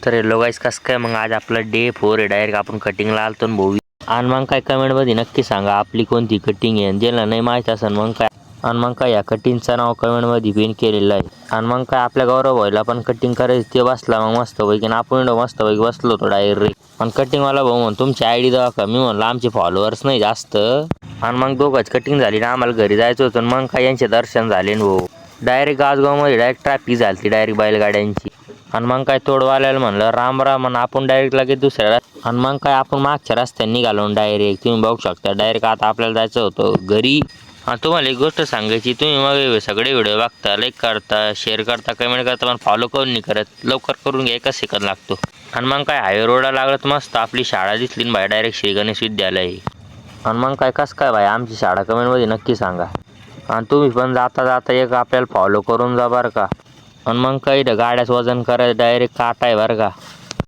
तर हेलो गाईस, कसं काय मग आज आपला डे 4 आहे. डायरेक्ट आपण कटिंगला आलतो ना भाऊ. आणि मग काय कमेंटमध्ये नक्की सांगा आपली कोणती कटिंग आहे. ज्याला नाही माहीत असेल मग काय, आणि मग काय या कटिंगचं नाव कमेंटमध्ये पिन केलेलं आहे. आणि मग काय आपल्या गौरव व्हायला पण कटिंग करायची, ते बसला मग मस्तपैकी. आणि आपण मस्तपैकी बसलो होतो डायरेक्ट. आणि कटिंगवाला भाऊ म्हणून तुमची आयडी द्या का. मी म्हणलं आमचे फॉलोअर्स नाही जास्त. आणि मग दोघंच कटिंग झाली ना, आम्हाला घरी जायचं होतं. मग काय यांचे दर्शन झाले ना भाऊ. डायरेक्ट गावमध्ये डायरेक्ट ट्रॅफिक झाली डायरेक्ट बैलगाड्यांची. आणि मग काय तोडवाल्याला म्हणलं राम राम, आणि आपण डायरेक्ट लगेच दुसऱ्या आणि मग काय आपण मागच्या रस्त्याने निघालो डायरेक्ट. तुम्ही बघू शकता डायरेक्ट आता आपल्याला जायचं होतं घरी. आणि तुम्हाला एक गोष्ट सांगायची, तुम्ही मग सगळे व्हिडिओ बघता, लाईक करता, शेअर करता, कमेंट करता, पण फॉलो करून नाही करत. लवकर करून घ्या, 1 सेकंद लागतो. आणि मग काय हायवे रोडला लागत मस्त आपली शाळा दिसली ना भाई, डायरेक्ट श्री गणेश विद्यालय. आणि मग काय कसं काय भाई आमची शाळा कमेंटमध्ये नक्की सांगा. आणि तुम्ही पण जाता जाता एक आपल्याला फॉलो करून जा बरं का. आणि मग काही गाड्याचं वजन करायचं डायरेक्ट काटा आहे बरं का.